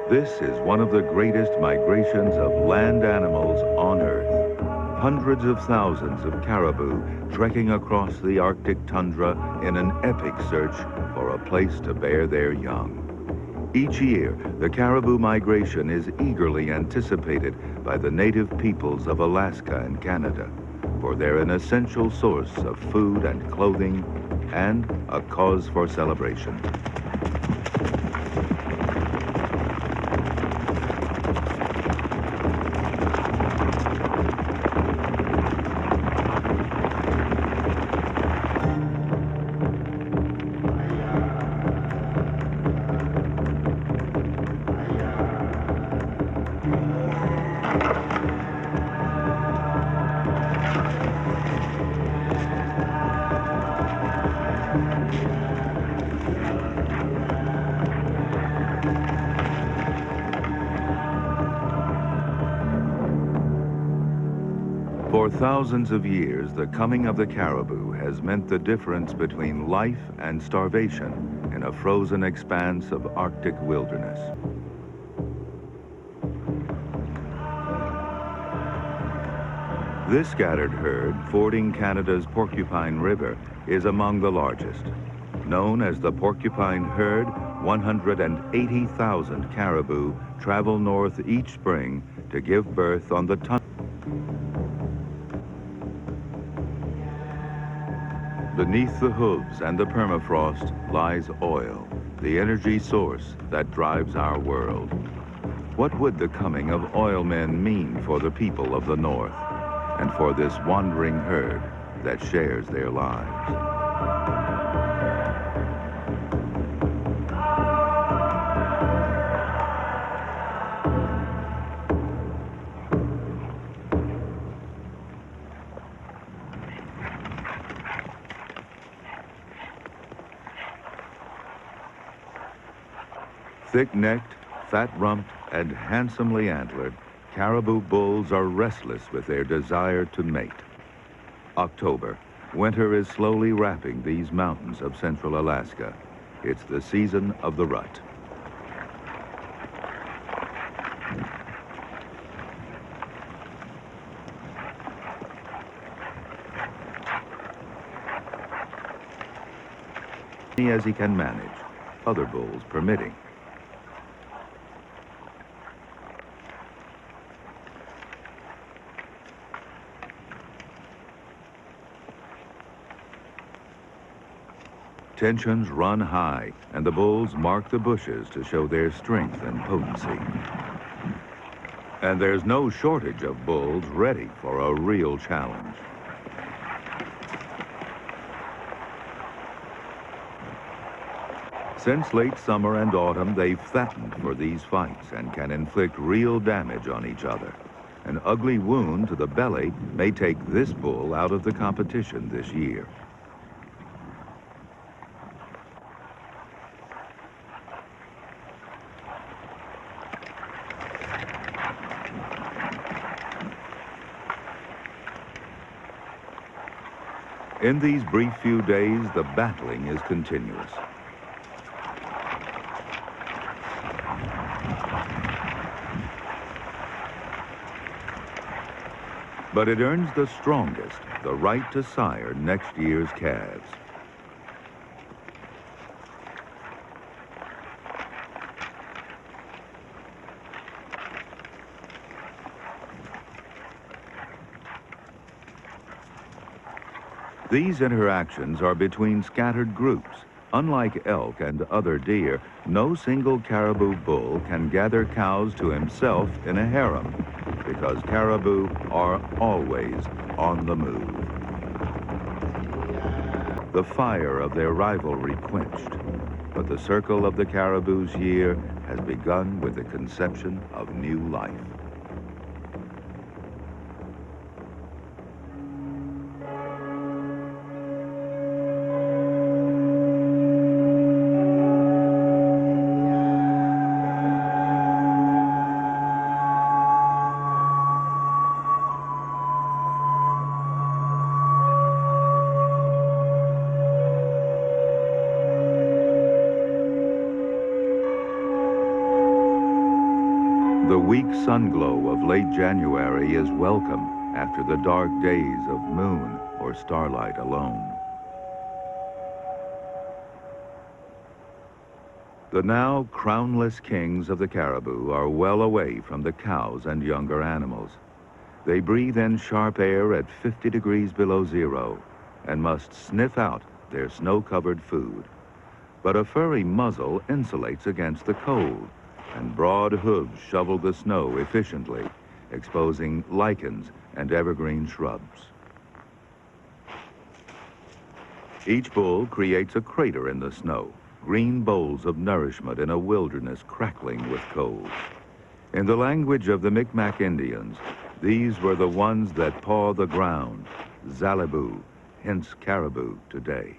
This is one of the greatest migrations of land animals on Earth. Hundreds of thousands of caribou trekking across the Arctic tundra in an epic search for a place to bear their young. Each year, the caribou migration is eagerly anticipated by the native peoples of Alaska and Canada, for they're an essential source of food and clothing and a cause for celebration. For thousands of years, the coming of the caribou has meant the difference between life and starvation in a frozen expanse of Arctic wilderness. This scattered herd, fording Canada's Porcupine River, is among the largest. Known as the Porcupine Herd, 180,000 caribou travel north each spring to give birth on the tundra. Beneath the hooves and the permafrost lies oil, the energy source that drives our world. What would the coming of oil men mean for the people of the North and for this wandering herd that shares their lives? Thick-necked, fat-rumped, and handsomely antlered, caribou bulls are restless with their desire to mate. October, winter is slowly wrapping these mountains of central Alaska. It's the season of the rut. As he can manage, other bulls permitting. Tensions run high, and the bulls mark the bushes to show their strength and potency. And there's no shortage of bulls ready for a real challenge. Since late summer and autumn, they've fattened for these fights and can inflict real damage on each other. An ugly wound to the belly may take this bull out of the competition this year. In these brief few days, the battling is continuous. But it earns the strongest the right to sire next year's calves. These interactions are between scattered groups. Unlike elk and other deer, no single caribou bull can gather cows to himself in a harem, because caribou are always on the move. The fire of their rivalry quenched, but the circle of the caribou's year has begun with the conception of new life. The weak sunglow of late January is welcome after the dark days of moon or starlight alone. The now crownless kings of the caribou are well away from the cows and younger animals. They breathe in sharp air at 50 degrees below zero and must sniff out their snow-covered food. But a furry muzzle insulates against the cold, and broad hooves shovel the snow efficiently, exposing lichens and evergreen shrubs. Each bull creates a crater in the snow, green bowls of nourishment in a wilderness crackling with cold. In the language of the Micmac Indians, these were the ones that paw the ground, Zalibu, hence caribou today.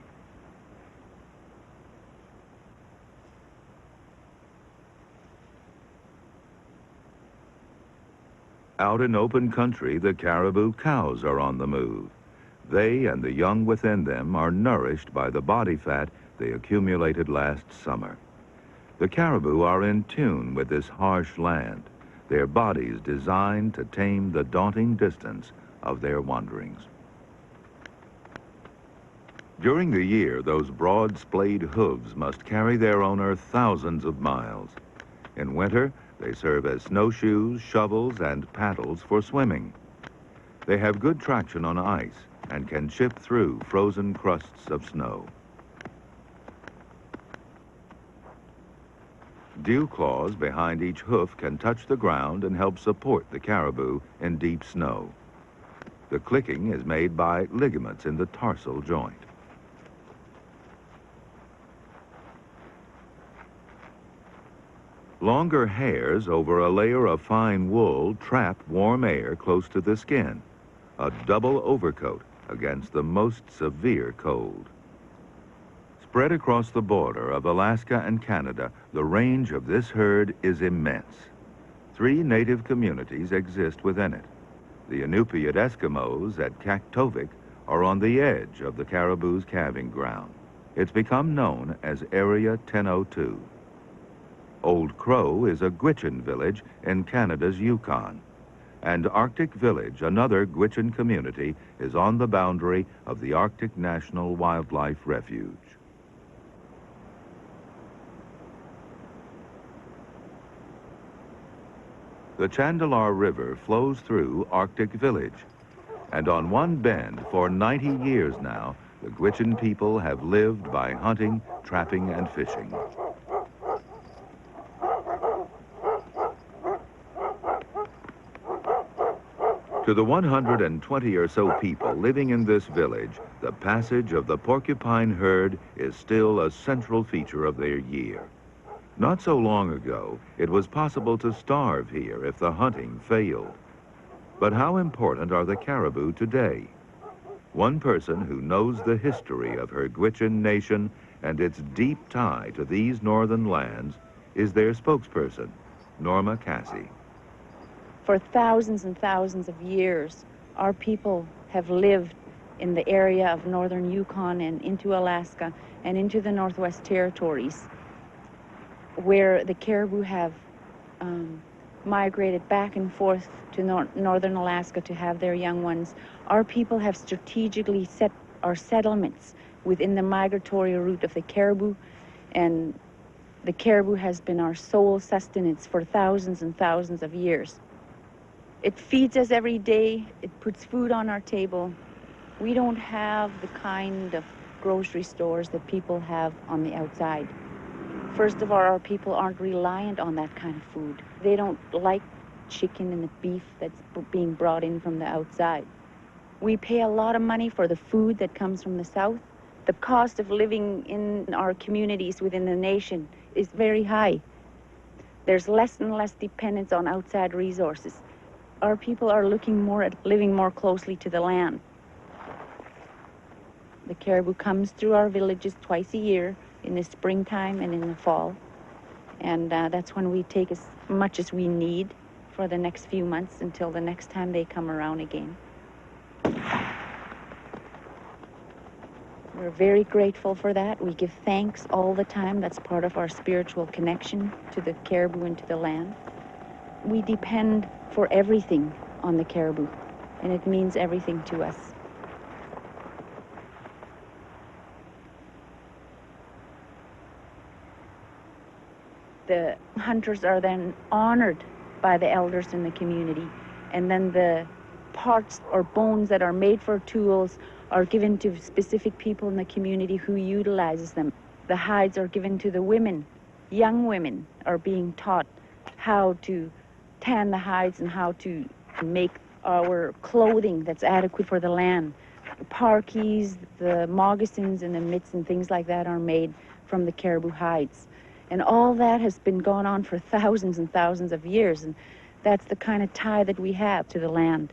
Out in open country, the caribou cows are on the move. They and the young within them are nourished by the body fat they accumulated last summer. The caribou are in tune with this harsh land, their bodies designed to tame the daunting distance of their wanderings. During the year, those broad splayed hooves must carry their owner thousands of miles. In winter, they serve as snowshoes, shovels, and paddles for swimming. They have good traction on ice and can chip through frozen crusts of snow. Dew claws behind each hoof can touch the ground and help support the caribou in deep snow. The clicking is made by ligaments in the tarsal joint. Longer hairs over a layer of fine wool trap warm air close to the skin, a double overcoat against the most severe cold. Spread across the border of Alaska and Canada, the range of this herd is immense. 3 native communities exist within it. The Inupiat Eskimos at Kaktovik are on the edge of the caribou's calving ground. It's become known as Area 1002. Old Crow is a Gwich'in village in Canada's Yukon. And Arctic Village, another Gwich'in community, is on the boundary of the Arctic National Wildlife Refuge. The Chandalar River flows through Arctic Village, and on one bend for 90 years now, the Gwich'in people have lived by hunting, trapping, and fishing. To the 120 or so people living in this village, the passage of the porcupine herd is still a central feature of their year. Not so long ago, it was possible to starve here if the hunting failed. But how important are the caribou today? One person who knows the history of her Gwich'in nation and its deep tie to these northern lands is their spokesperson, Norma Cassie. For thousands and thousands of years, our people have lived in the area of northern Yukon and into Alaska and into the Northwest Territories, where the caribou have migrated back and forth to northern Alaska to have their young ones. Our people have strategically set our settlements within the migratory route of the caribou, and the caribou has been our sole sustenance for thousands and thousands of years. It feeds us every day. It puts food on our table. We don't have the kind of grocery stores that people have on the outside. First of all, our people aren't reliant on that kind of food. They don't like chicken and the beef that's being brought in from the outside. We pay a lot of money for the food that comes from the south. The cost of living in our communities within the nation is very high. There's less and less dependence on outside resources. Our people are looking more at living more closely to the land. The caribou comes through our villages twice a year, in the springtime and in the fall. And that's when we take as much as we need for the next few months until the next time they come around again. We're very grateful for that. We give thanks all the time. That's part of our spiritual connection to the caribou and to the land. we depend for everything on the caribou, and it means everything to us. The hunters are then honored by the elders in the community, and then the parts or bones that are made for tools are given to specific people in the community who utilizes them. The hides are given to the women. Young women are being taught how to tan the hides and how to make our clothing that's adequate for the land. The parkies, the moccasins, and the mitts and things like that are made from the caribou hides. And all that has been going on for thousands and thousands of years, and that's the kind of tie that we have to the land.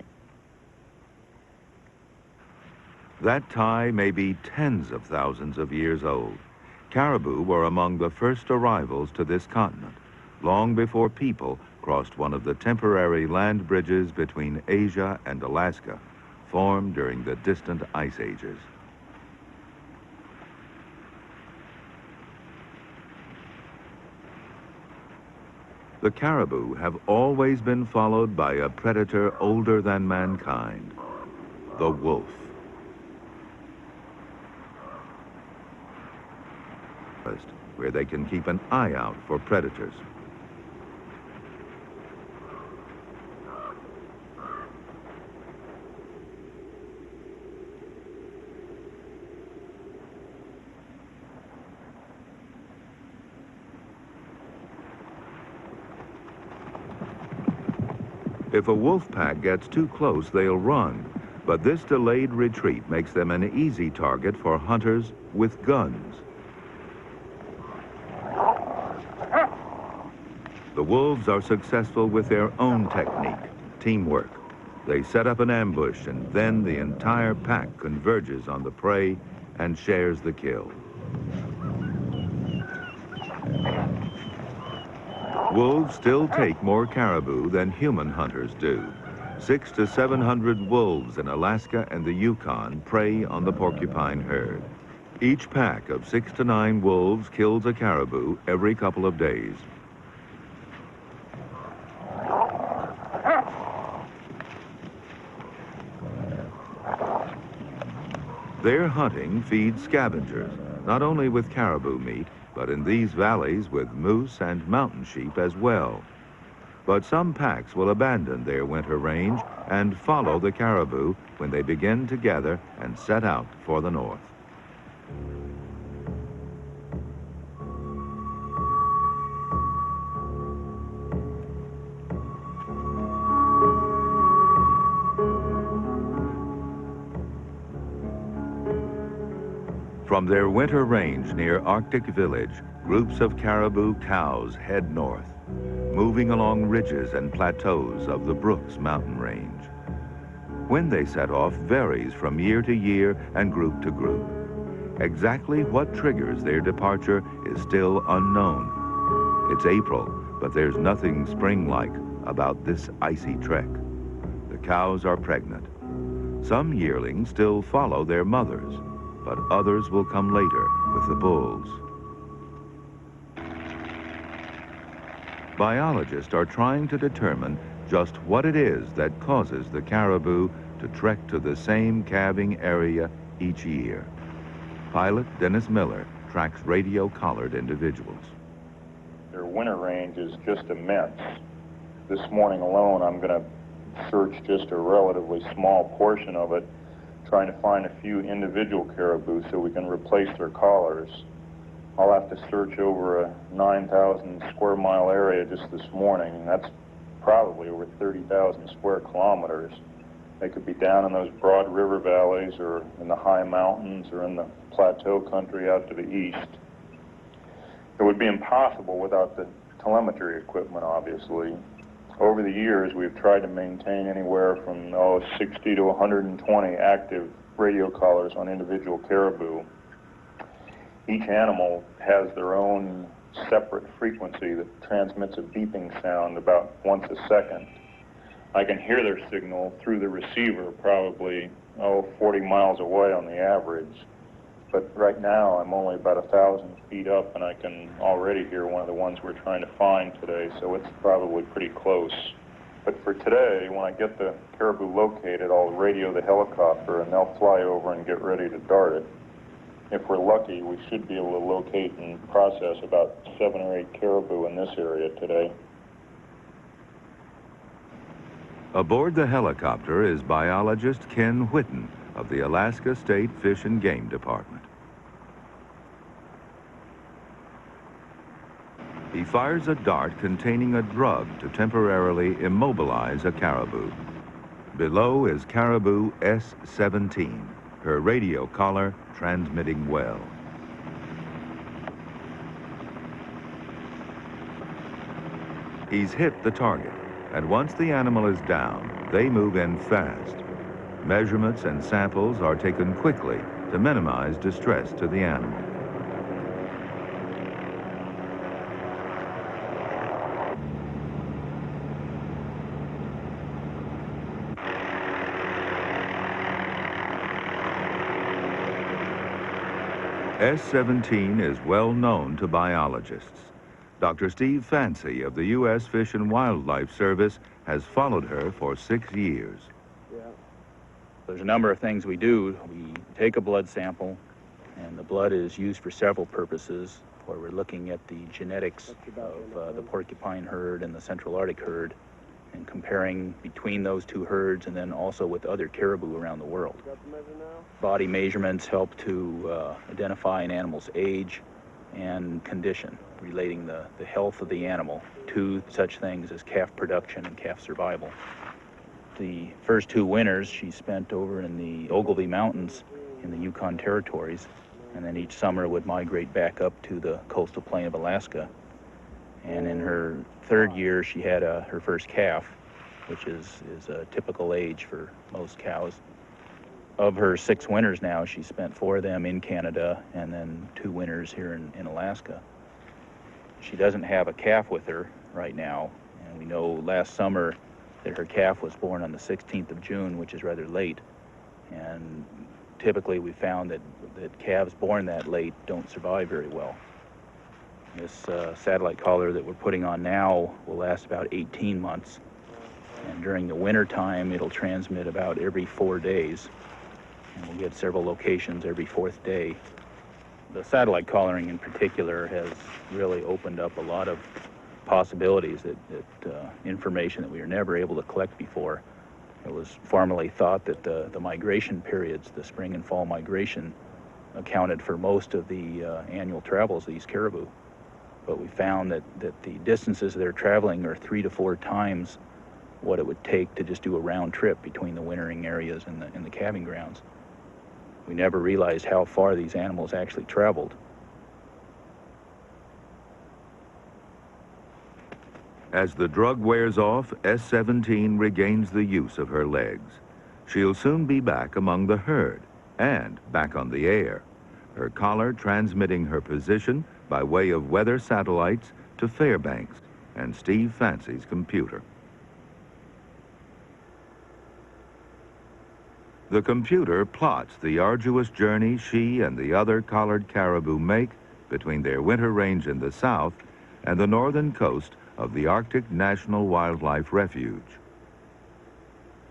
That tie may be tens of thousands of years old. Caribou were among the first arrivals to this continent, long before people crossed one of the temporary land bridges between Asia and Alaska, formed during the distant ice ages. The caribou have always been followed by a predator older than mankind, the wolf. Where they can keep an eye out for predators. If a wolf pack gets too close, they'll run, but this delayed retreat makes them an easy target for hunters with guns. The wolves are successful with their own technique, teamwork. They set up an ambush, and then the entire pack converges on the prey and shares the kill. Wolves still take more caribou than human hunters do. 600 to 700 wolves in Alaska and the Yukon prey on the porcupine herd. Each pack of 6 to 9 wolves kills a caribou every couple of days. Their hunting feeds scavengers, not only with caribou meat, but in these valleys with moose and mountain sheep as well. But some packs will abandon their winter range and follow the caribou when they begin to gather and set out for the north. From their winter range near Arctic Village, groups of caribou cows head north, moving along ridges and plateaus of the Brooks mountain range. When they set off varies from year to year and group to group. Exactly what triggers their departure is still unknown. It's April, but there's nothing spring-like about this icy trek. The cows are pregnant. Some yearlings still follow their mothers, but others will come later with the bulls. Biologists are trying to determine just what it is that causes the caribou to trek to the same calving area each year. Pilot Dennis Miller tracks radio-collared individuals. Their winter range is just immense. This morning alone, I'm going to search just a relatively small portion of it, trying to find a few individual caribou so we can replace their collars. I'll have to search over a 9,000 square mile area just this morning, and that's probably over 30,000 square kilometers. They could be down in those broad river valleys or in the high mountains or in the plateau country out to the east. It would be impossible without the telemetry equipment, obviously. Over the years, we've tried to maintain anywhere from 60 to 120 active radio collars on individual caribou. Each animal has their own separate frequency that transmits a beeping sound about once a second. I can hear their signal through the receiver probably 40 miles away on the average. But right now, I'm only about 1,000 feet up, and I can already hear one of the ones we're trying to find today, so it's probably pretty close. But for today, when I get the caribou located, I'll radio the helicopter, and they'll fly over and get ready to dart it. If we're lucky, we should be able to locate and process about 7 or 8 caribou in this area today. Aboard the helicopter is biologist Ken Whitten of the Alaska State Fish and Game Department. He fires a dart containing a drug to temporarily immobilize a caribou. Below is caribou S-17, her radio collar transmitting well. He's hit the target, and once the animal is down, they move in fast. Measurements and samples are taken quickly to minimize distress to the animal. S-17 is well known to biologists. Dr. Steve Fancy of the U.S. Fish and Wildlife Service has followed her for 6 years. There's a number of things we do. We take a blood sample, and the blood is used for several purposes, where we're looking at the genetics of the porcupine herd and the Central Arctic herd, and comparing between those two herds and then also with other caribou around the world. Body measurements help to identify an animal's age and condition, relating the health of the animal to such things as calf production and calf survival. The first 2 winters she spent over in the Ogilvie Mountains in the Yukon territories, and then each summer would migrate back up to the coastal plain of Alaska. And in her 3rd year, she had her first calf, which is a typical age for most cows. Of her 6 winters now, she spent 4 of them in Canada and then 2 winters here in Alaska. She doesn't have a calf with her right now, and we know last summer that her calf was born on the 16th of June, which is rather late. And typically we found that calves born that late don't survive very well. This satellite collar that we're putting on now will last about 18 months. And during the winter time, it'll transmit about every 4 days. And we'll get several locations every 4th day. The satellite collaring in particular has really opened up a lot of possibilities, that information that we were never able to collect before. It was formerly thought that the migration periods, the spring and fall migration, accounted for most of the annual travels of these caribou. But we found that the distances they're traveling are 3 to 4 times what it would take to just do a round trip between the wintering areas and the calving grounds. We never realized how far these animals actually traveled. As the drug wears off, S-17 regains the use of her legs. She'll soon be back among the herd and back on the air, her collar transmitting her position by way of weather satellites to Fairbanks and Steve Fancy's computer. The computer plots the arduous journey she and the other collared caribou make between their winter range in the south and the northern coast of the Arctic National Wildlife Refuge.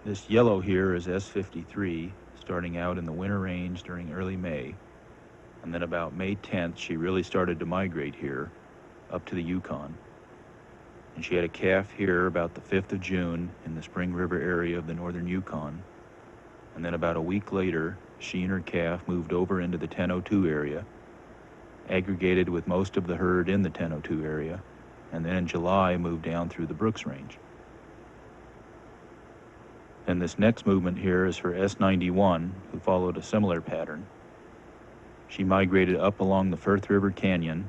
This yellow here is S-53, starting out in the winter range during early May. And then about May 10th, she really started to migrate here up to the Yukon. And she had a calf here about the 5th of June in the Spring River area of the northern Yukon. And then about a week later, she and her calf moved over into the 1002 area, aggregated with most of the herd in the 1002 area, and then in July moved down through the Brooks Range. And this next movement here is for S-91, who followed a similar pattern. She migrated up along the Firth River Canyon,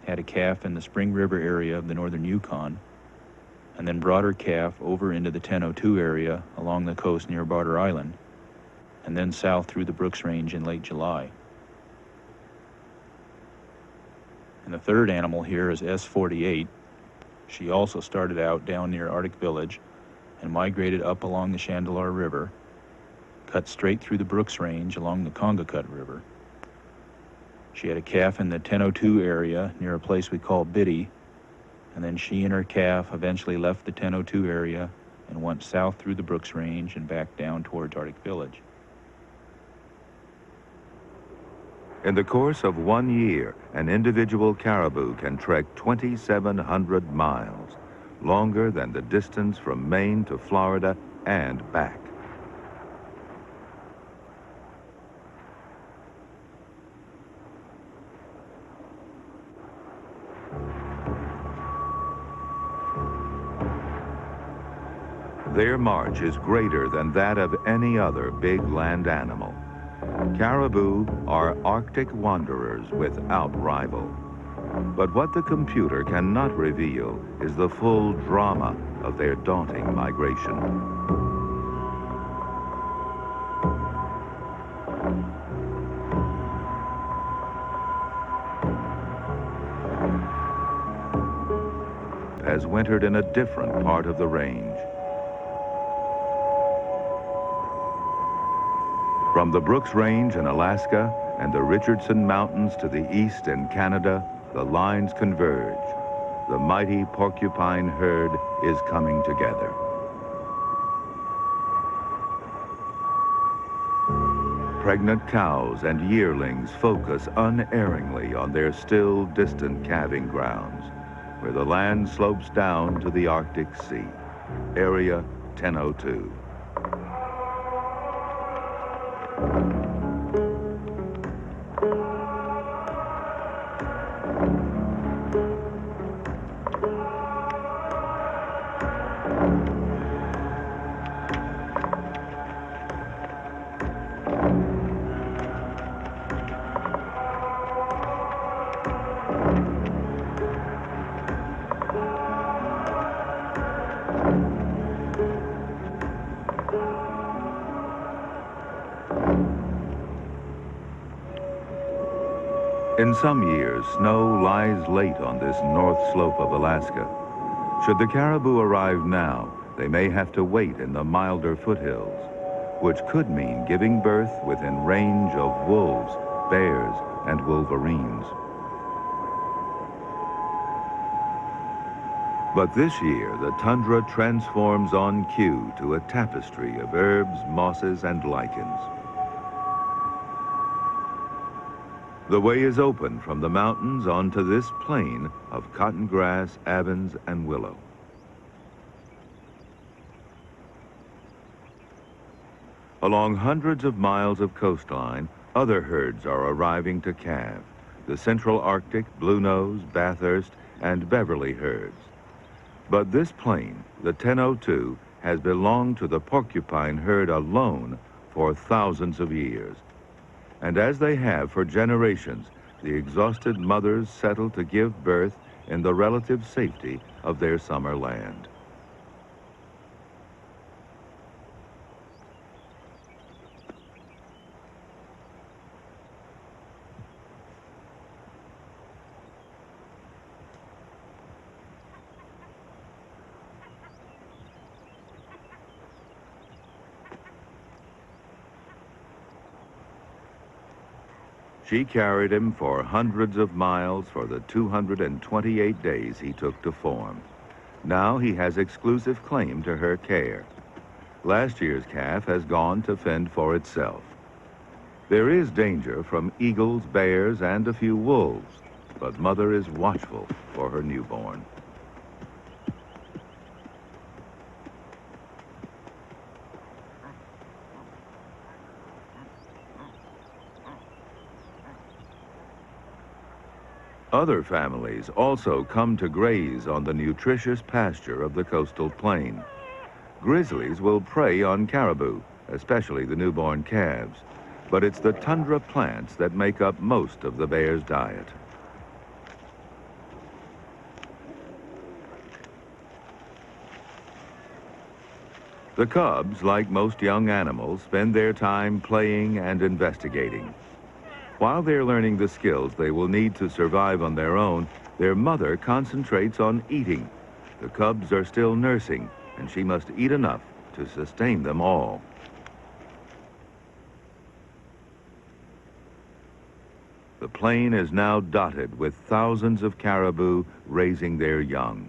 had a calf in the Spring River area of the northern Yukon, and then brought her calf over into the 1002 area along the coast near Barter Island, and then south through the Brooks Range in late July. And the third animal here is S-48. She also started out down near Arctic Village and migrated up along the Chandeleur River, cut straight through the Brooks Range along the Congacut River, She had a calf in the 1002 area near a place we call Biddy, and then she and her calf eventually left the 1002 area and went south through the Brooks Range and back down towards Arctic Village. In the course of 1 year, an individual caribou can trek 2,700 miles, longer than the distance from Maine to Florida and back. Their march is greater than that of any other big land animal. Caribou are Arctic wanderers without rival. But what the computer cannot reveal is the full drama of their daunting migration. Has wintered in a different part of the range. From the Brooks Range in Alaska and the Richardson Mountains to the east in Canada, the lines converge. The mighty porcupine herd is coming together. Pregnant cows and yearlings focus unerringly on their still distant calving grounds, where the land slopes down to the Arctic Sea, Area 1002. In some years, snow lies late on this north slope of Alaska. Should the caribou arrive now, they may have to wait in the milder foothills, which could mean giving birth within range of wolves, bears, and wolverines. But this year, the tundra transforms on cue to a tapestry of herbs, mosses, and lichens. The way is open from the mountains onto this plain of cotton grass, avens, and willow. Along hundreds of miles of coastline, other herds are arriving to calve. The Central Arctic, Bluenose, Bathurst, and Beverly herds. But this plain, the 1002, has belonged to the porcupine herd alone for thousands of years. And as they have for generations, the exhausted mothers settle to give birth in the relative safety of their summer land. She carried him for hundreds of miles for the 228 days he took to form. Now he has exclusive claim to her care. Last year's calf has gone to fend for itself. There is danger from eagles, bears, and a few wolves, but mother is watchful for her newborn. Other families also come to graze on the nutritious pasture of the coastal plain. Grizzlies will prey on caribou, especially the newborn calves, but it's the tundra plants that make up most of the bear's diet. The cubs, like most young animals, spend their time playing and investigating. While they're learning the skills they will need to survive on their own, their mother concentrates on eating. The cubs are still nursing, and she must eat enough to sustain them all. The plain is now dotted with thousands of caribou raising their young.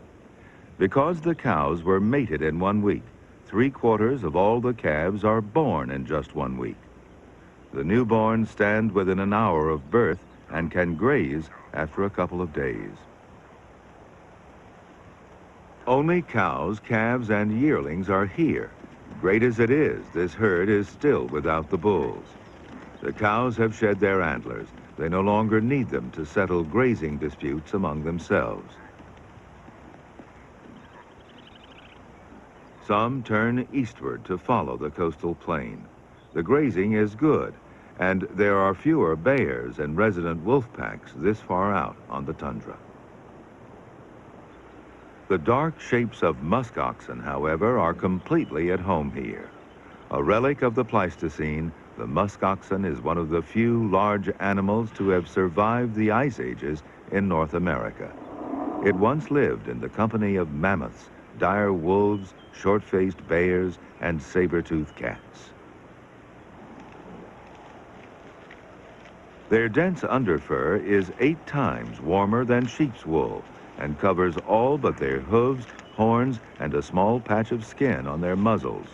Because the cows were mated in 1 week, 3/4 of all the calves are born in just 1 week. The newborns stand within an hour of birth and can graze after a couple of days. Only cows, calves, and yearlings are here. Great as it is, this herd is still without the bulls. The cows have shed their antlers. They no longer need them to settle grazing disputes among themselves. Some turn eastward to follow the coastal plain. The grazing is good, and there are fewer bears and resident wolf packs this far out on the tundra. The dark shapes of musk oxen, however, are completely at home here. A relic of the Pleistocene, the musk oxen is one of the few large animals to have survived the ice ages in North America. It once lived in the company of mammoths, dire wolves, short-faced bears, and saber-toothed cats. Their dense underfur is 8 times warmer than sheep's wool and covers all but their hooves, horns, and a small patch of skin on their muzzles.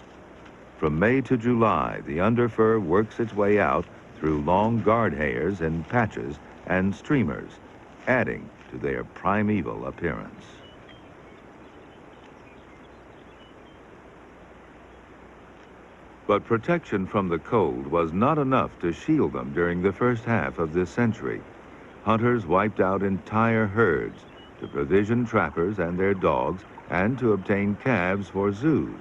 From May to July, the underfur works its way out through long guard hairs in patches and streamers, adding to their primeval appearance. But protection from the cold was not enough to shield them during the first half of this century. Hunters wiped out entire herds to provision trappers and their dogs and to obtain calves for zoos.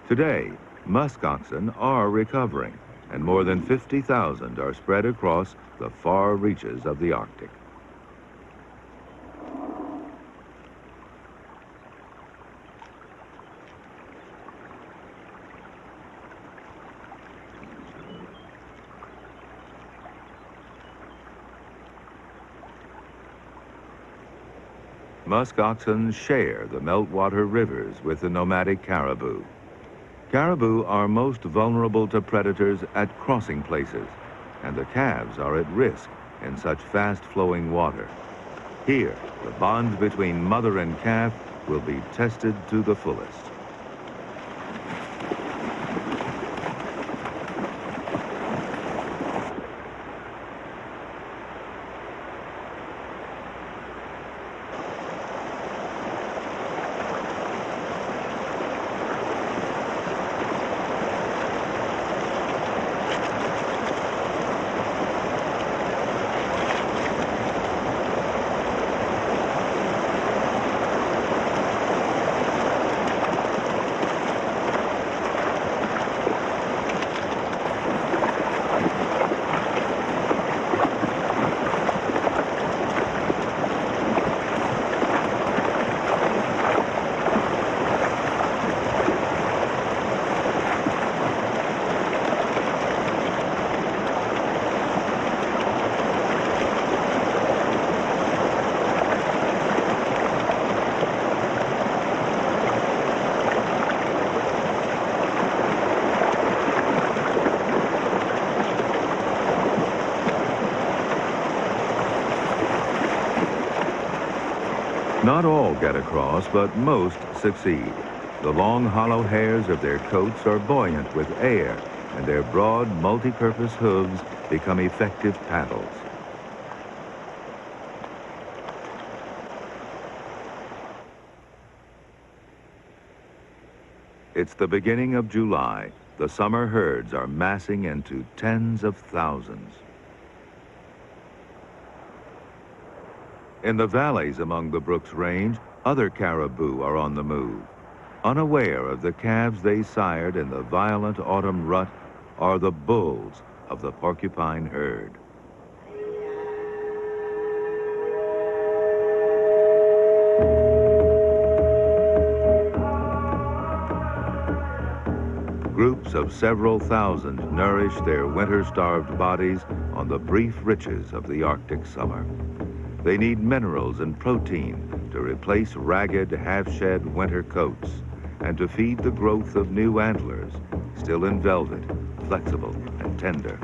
Today, musk oxen are recovering, and more than 50,000 are spread across the far reaches of the Arctic. Musk oxen share the meltwater rivers with the nomadic caribou. Caribou are most vulnerable to predators at crossing places, and the calves are at risk in such fast-flowing water. Here, the bond between mother and calf will be tested to the fullest. Not all get across, but most succeed. The long, hollow hairs of their coats are buoyant with air, and their broad, multi-purpose hooves become effective paddles. It's the beginning of July. The summer herds are massing into tens of thousands. In the valleys among the Brooks Range, other caribou are on the move. Unaware of the calves they sired in the violent autumn rut are the bulls of the porcupine herd. Groups of several thousand nourish their winter-starved bodies on the brief riches of the Arctic summer. They need minerals and protein to replace ragged, half-shed winter coats and to feed the growth of new antlers, still in velvet, flexible and tender.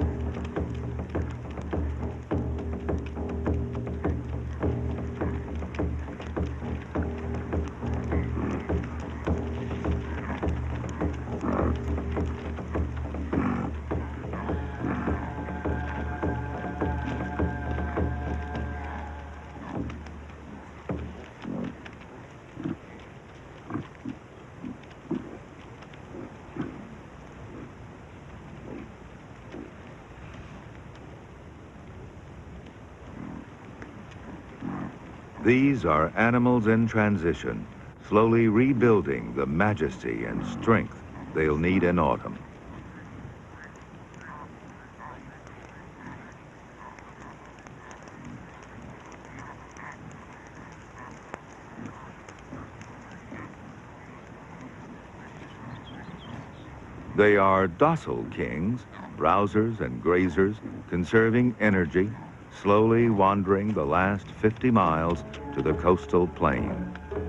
These are animals in transition, slowly rebuilding the majesty and strength they'll need in autumn. They are docile kings, browsers and grazers, conserving energy, slowly wandering the last 50 miles to the coastal plain,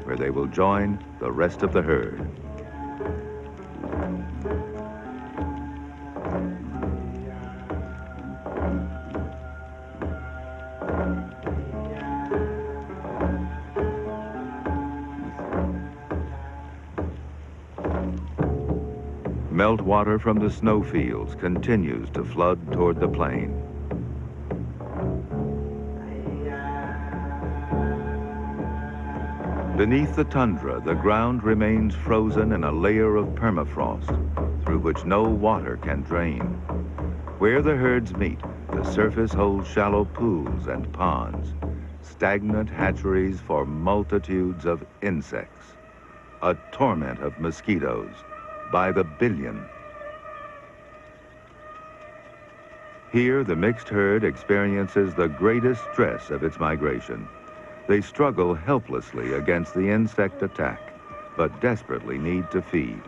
where they will join the rest of the herd. Meltwater from the snowfields continues to flood toward the plain. Beneath the tundra, the ground remains frozen in a layer of permafrost through which no water can drain. Where the herds meet, the surface holds shallow pools and ponds, stagnant hatcheries for multitudes of insects, a torment of mosquitoes by the billion. Here, the mixed herd experiences the greatest stress of its migration. They struggle helplessly against the insect attack, but desperately need to feed.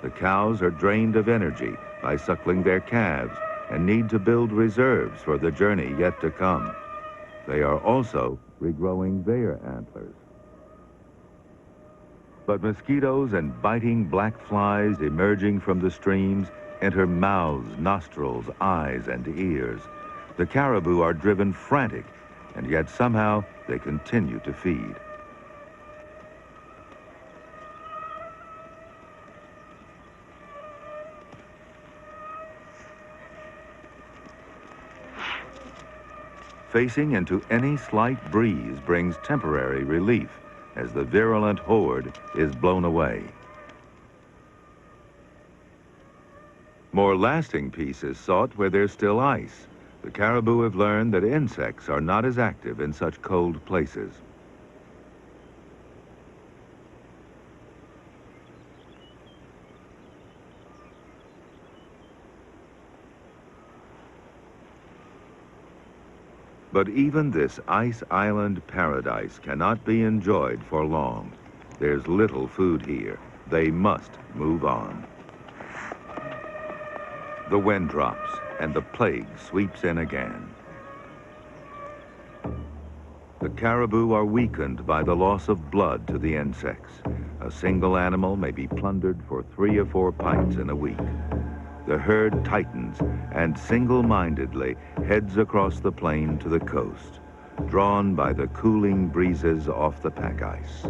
The cows are drained of energy by suckling their calves and need to build reserves for the journey yet to come. They are also regrowing their antlers. But mosquitoes and biting black flies emerging from the streams enter mouths, nostrils, eyes, and ears. The caribou are driven frantic, and yet somehow they continue to feed. Facing into any slight breeze brings temporary relief as the virulent horde is blown away. More lasting peace is sought where there's still ice. The caribou have learned that insects are not as active in such cold places. But even this ice island paradise cannot be enjoyed for long. There's little food here. They must move on. The wind drops and the plague sweeps in again. The caribou are weakened by the loss of blood to the insects. A single animal may be plundered for 3 or 4 pints in a week. The herd tightens and single-mindedly heads across the plain to the coast, drawn by the cooling breezes off the pack ice.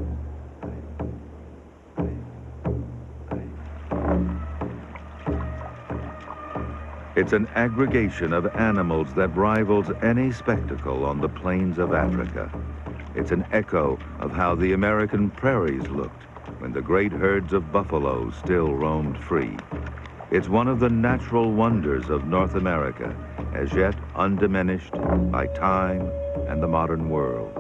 It's an aggregation of animals that rivals any spectacle on the plains of Africa. It's an echo of how the American prairies looked when the great herds of buffalo still roamed free. It's one of the natural wonders of North America, as yet undiminished by time and the modern world.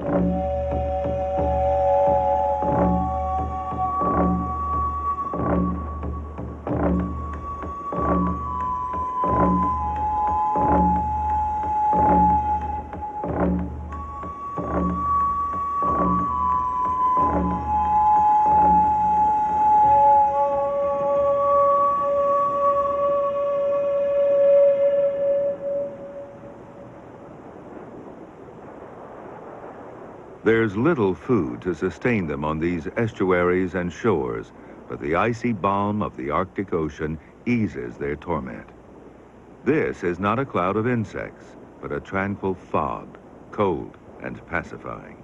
There's little food to sustain them on these estuaries and shores, but the icy balm of the Arctic Ocean eases their torment. This is not a cloud of insects, but a tranquil fog, cold and pacifying.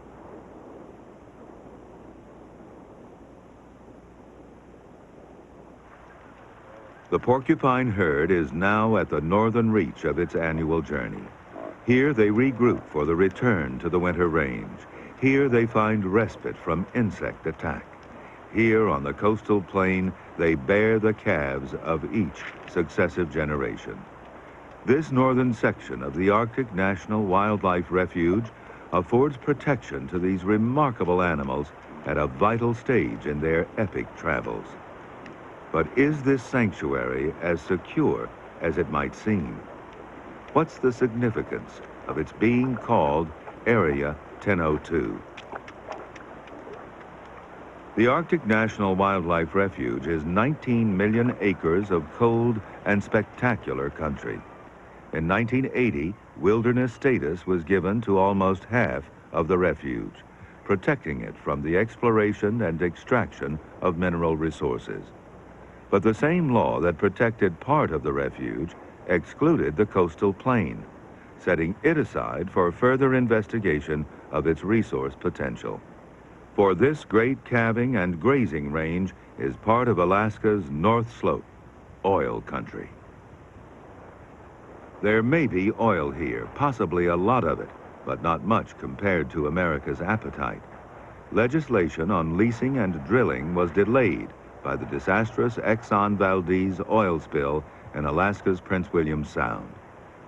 The porcupine herd is now at the northern reach of its annual journey. Here they regroup for the return to the winter range. Here they find respite from insect attack. Here on the coastal plain, they bear the calves of each successive generation. This northern section of the Arctic National Wildlife Refuge affords protection to these remarkable animals at a vital stage in their epic travels. But is this sanctuary as secure as it might seem? What's the significance of its being called Area 1002? The Arctic National Wildlife Refuge is 19 million acres of cold and spectacular country. In 1980, wilderness status was given to almost half of the refuge, protecting it from the exploration and extraction of mineral resources. But the same law that protected part of the refuge excluded the coastal plain, setting it aside for further investigation of its resource potential. For this great calving and grazing range is part of Alaska's North Slope, oil country. There may be oil here, possibly a lot of it, but not much compared to America's appetite. Legislation on leasing and drilling was delayed by the disastrous Exxon Valdez oil spill in Alaska's Prince William Sound.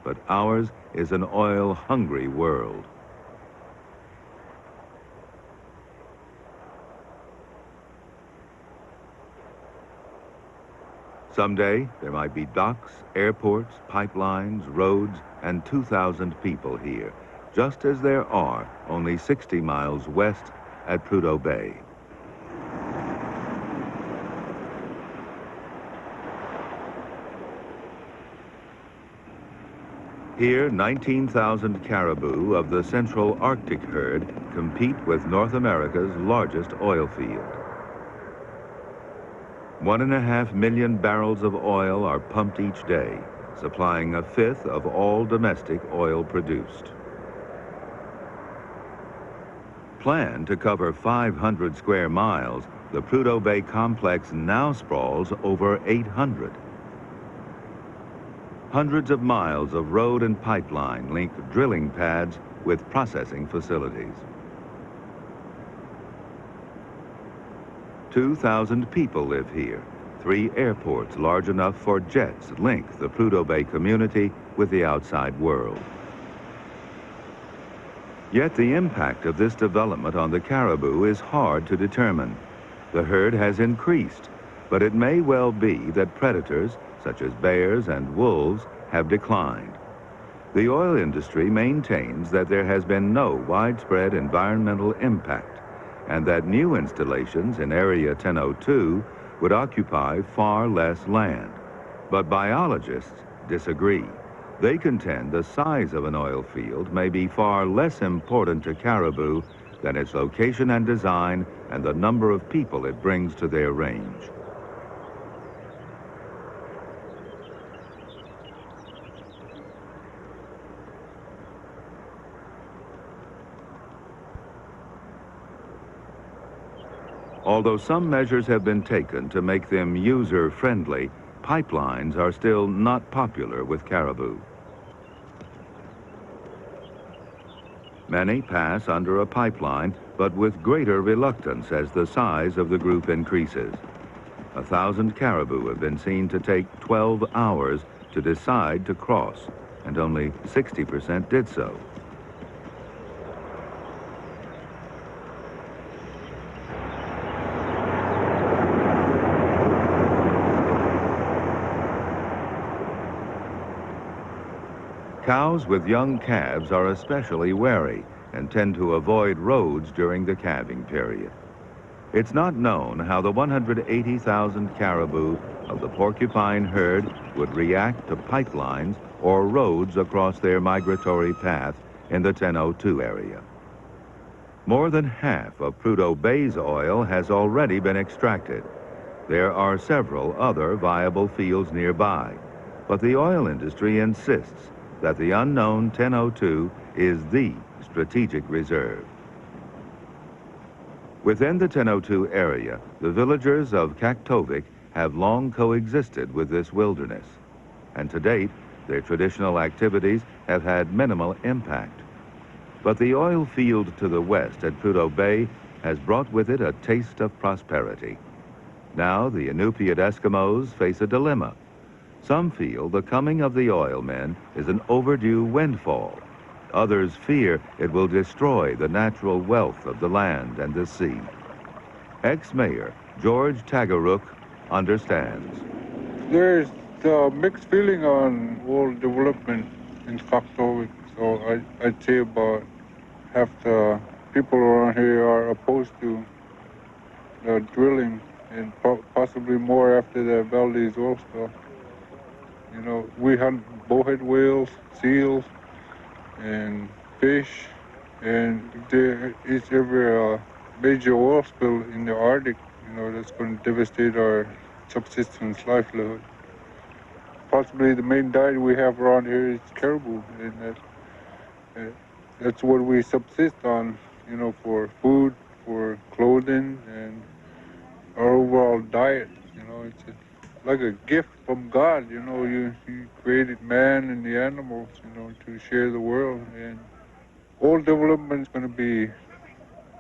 But ours is an oil-hungry world. Someday, there might be docks, airports, pipelines, roads, and 2,000 people here, just as there are only 60 miles west at Prudhoe Bay. Here, 19,000 caribou of the Central Arctic herd compete with North America's largest oil field. 1.5 million barrels of oil are pumped each day, supplying a fifth of all domestic oil produced. Planned to cover 500 square miles, the Prudhoe Bay complex now sprawls over 800. Hundreds of miles of road and pipeline link drilling pads with processing facilities. 2,000 people live here. 3 airports large enough for jets link the Prudhoe Bay community with the outside world. Yet the impact of this development on the caribou is hard to determine. The herd has increased, but it may well be that predators, such as bears and wolves, have declined. The oil industry maintains that there has been no widespread environmental impact, and that new installations in Area 1002 would occupy far less land. But biologists disagree. They contend the size of an oil field may be far less important to caribou than its location and design and the number of people it brings to their range. Although some measures have been taken to make them user-friendly, pipelines are still not popular with caribou. Many pass under a pipeline, but with greater reluctance as the size of the group increases. 1,000 caribou have been seen to take 12 hours to decide to cross, and only 60% did so. Cows with young calves are especially wary and tend to avoid roads during the calving period. It's not known how the 180,000 caribou of the porcupine herd would react to pipelines or roads across their migratory path in the 1002 area. More than half of Prudhoe Bay's oil has already been extracted. There are several other viable fields nearby, but the oil industry insists that the unknown 1002 is the strategic reserve. Within the 1002 area, the villagers of Kaktovik have long coexisted with this wilderness, and to date, their traditional activities have had minimal impact. But the oil field to the west at Prudhoe Bay has brought with it a taste of prosperity. Now the Inupiat Eskimos face a dilemma. Some feel the coming of the oil men is an overdue windfall. Others fear it will destroy the natural wealth of the land and the sea. Ex-Mayor George Tagarook understands. There's a mixed feeling on all development in Kaktovik. So I'd say about half the people around here are opposed to the drilling, and possibly more after the Valdez oil spill. You know, we hunt bowhead whales, seals, and fish, and if there is ever a major oil spill in the Arctic, you know, that's going to devastate our subsistence livelihood. Possibly the main diet we have around here is caribou, and that's what we subsist on, you know, for food, for clothing, and our overall diet. You know, it's like a gift from God. You know, you created man and the animals, you know, to share the world, and all development is going to be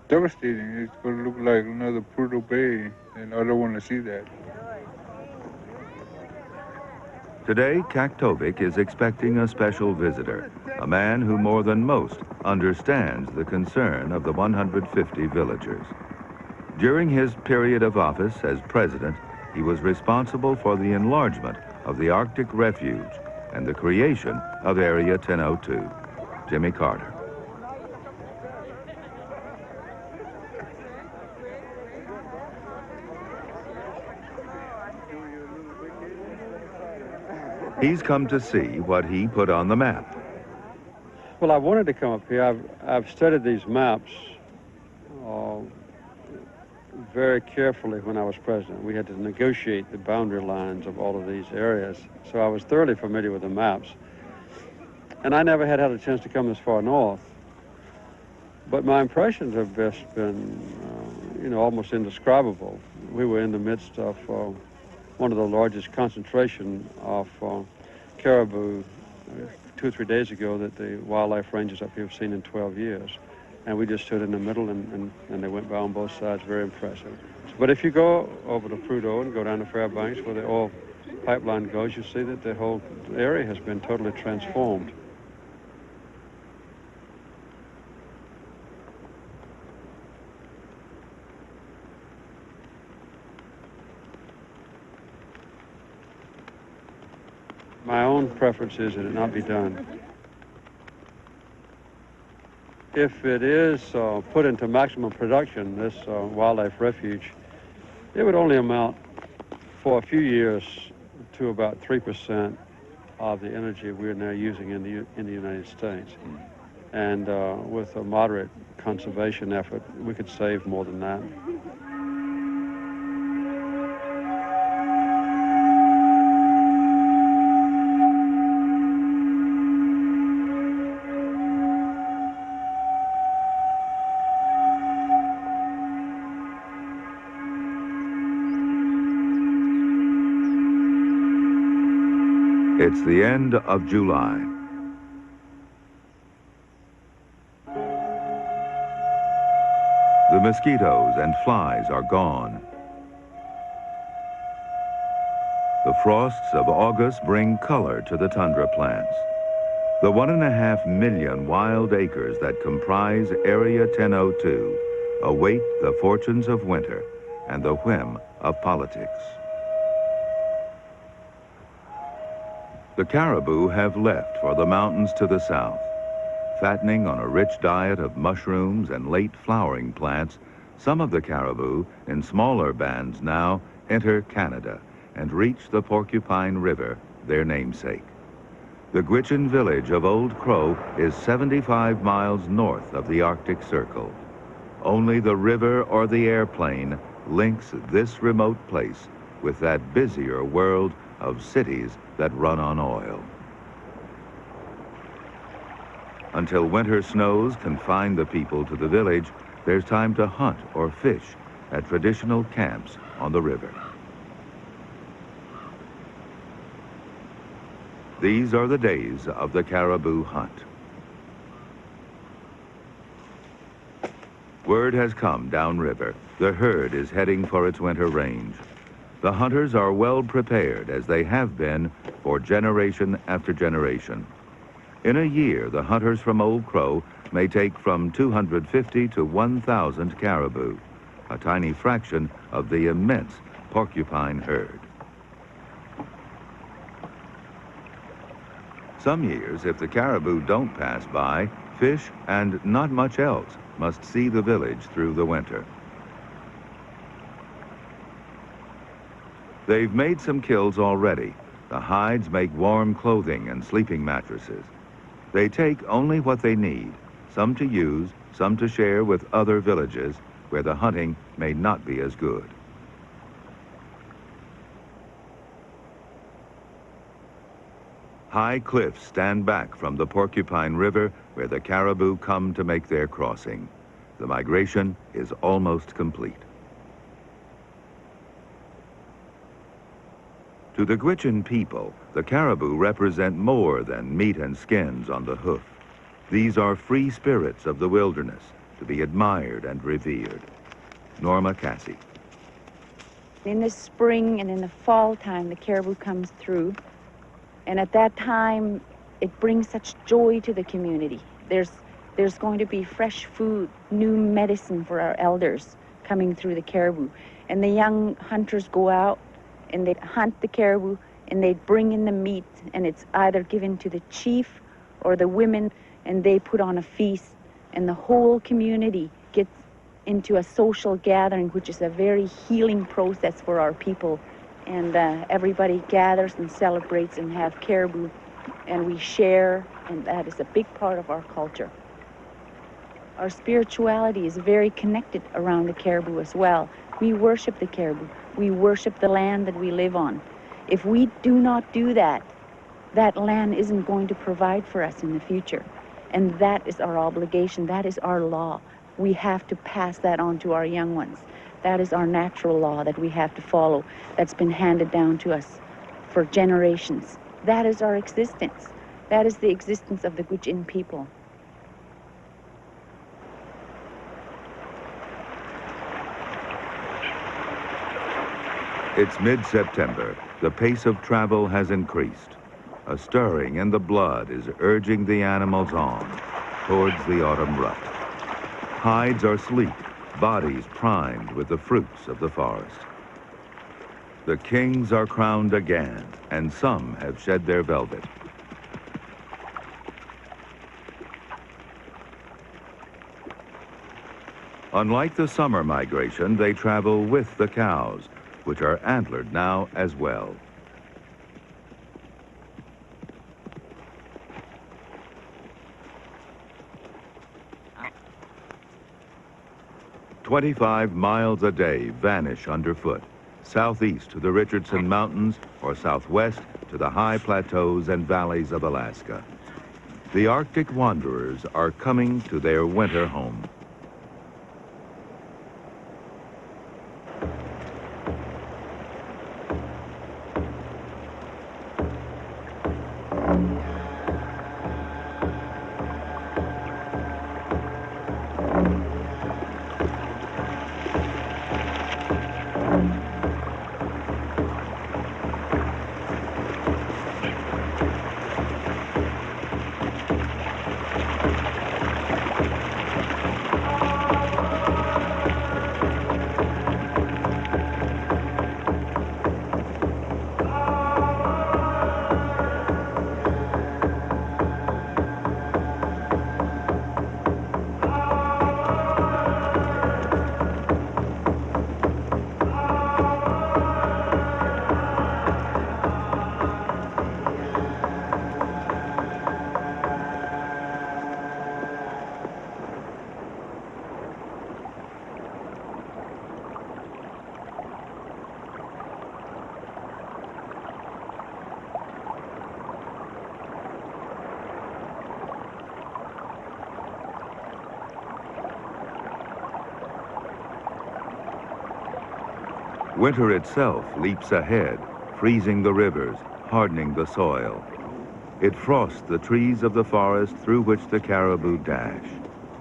devastating. It's going to look like another Prudhoe Bay, and I don't want to see that. Today, Kaktovik is expecting a special visitor, a man who more than most understands the concern of the 150 villagers. During his period of office as president, he was responsible for the enlargement of the Arctic Refuge and the creation of Area 1002. Jimmy Carter. He's come to see what he put on the map. Well, I wanted to come up here. I've studied these maps very carefully when I was president. We had to negotiate the boundary lines of all of these areas, so I was thoroughly familiar with the maps. And I never had a chance to come this far north. But my impressions have just been, you know, almost indescribable. We were in the midst of one of the largest concentration of caribou 2 or 3 days ago that the wildlife rangers up here have seen in 12 years. And we just stood in the middle, and they went by on both sides. Very impressive. But if you go over to Prudhoe and go down to Fairbanks where the oil pipeline goes, you see that the whole area has been totally transformed. My own preference is that it not be done. If it is put into maximum production, this wildlife refuge, it would only amount for a few years to about 3% of the energy we're now using in the United States. And with a moderate conservation effort, we could save more than that. It's the end of July. The mosquitoes and flies are gone. The frosts of August bring color to the tundra plants. The 1.5 million wild acres that comprise Area 1002 await the fortunes of winter and the whim of politics. The caribou have left for the mountains to the south. Fattening on a rich diet of mushrooms and late flowering plants, some of the caribou, in smaller bands now, enter Canada and reach the Porcupine River, their namesake. The Gwich'in village of Old Crow is 75 miles north of the Arctic Circle. Only the river or the airplane links this remote place with that busier world of cities that run on oil. Until winter snows confine the people to the village, there's time to hunt or fish at traditional camps on the river. These are the days of the caribou hunt. Word has come downriver. The herd is heading for its winter range. The hunters are well prepared, as they have been for generation after generation. In a year, the hunters from Old Crow may take from 250 to 1,000 caribou, a tiny fraction of the immense porcupine herd. Some years, if the caribou don't pass by, fish and not much else must see the village through the winter. They've made some kills already. The hides make warm clothing and sleeping mattresses. They take only what they need, some to use, some to share with other villages where the hunting may not be as good. High cliffs stand back from the Porcupine River where the caribou come to make their crossing. The migration is almost complete. To the Gwich'in people, the caribou represent more than meat and skins on the hoof. These are free spirits of the wilderness, to be admired and revered. Norma Cassie. In the spring and in the fall time, the caribou comes through. And at that time, it brings such joy to the community. There's going to be fresh food, new medicine for our elders coming through the caribou. And the young hunters go out and they'd hunt the caribou and they'd bring in the meat, and it's either given to the chief or the women, and they put on a feast, and the whole community gets into a social gathering, which is a very healing process for our people. And everybody gathers and celebrates and have caribou, and we share, and that is a big part of our culture. Our spirituality is very connected around the caribou as well. We worship the caribou. We worship the land that we live on. If we do not do that, that land isn't going to provide for us in the future. And that is our obligation. That is our law. We have to pass that on to our young ones. That is our natural law that we have to follow, that's been handed down to us for generations. That is our existence. That is the existence of the Gwich'in people. It's mid-September. The pace of travel has increased. A stirring in the blood is urging the animals on towards the autumn rut. Hides are sleek, bodies primed with the fruits of the forest. The kings are crowned again, and some have shed their velvet. Unlike the summer migration, they travel with the cows, which are antlered now as well. "25 miles a day vanish underfoot, southeast to the Richardson Mountains or southwest to the high plateaus and valleys of Alaska. The Arctic wanderers are coming to their winter home. Winter itself leaps ahead, freezing the rivers, hardening the soil. It frosts the trees of the forest through which the caribou dash,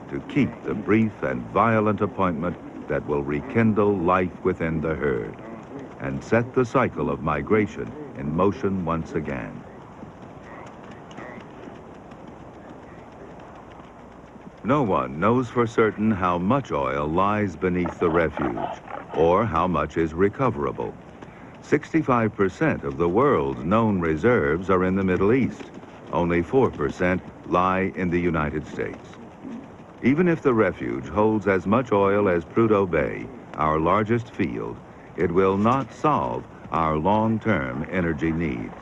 to keep the brief and violent appointment that will rekindle life within the herd and set the cycle of migration in motion once again. No one knows for certain how much oil lies beneath the refuge or how much is recoverable. 65% of the world's known reserves are in the Middle East. Only 4% lie in the United States. Even if the refuge holds as much oil as Prudhoe Bay, our largest field, it will not solve our long-term energy needs.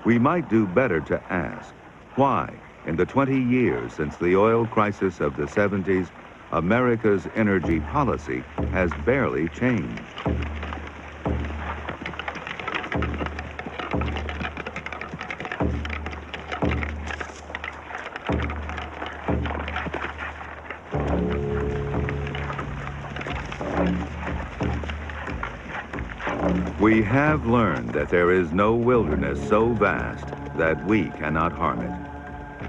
We might do better to ask why, in the 20 years since the oil crisis of the 70s, America's energy policy has barely changed. We have learned that there is no wilderness so vast that we cannot harm it.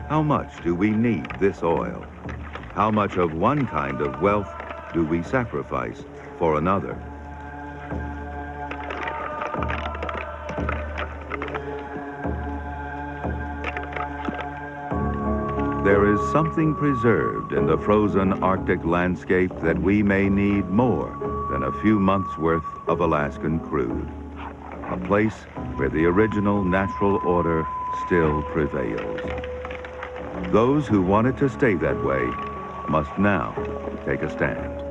How much do we need this oil? How much of one kind of wealth do we sacrifice for another? There is something preserved in the frozen Arctic landscape that we may need more than a few months' worth of Alaskan crude. A place where the original natural order still prevails. Those who want it to stay that way must now take a stand.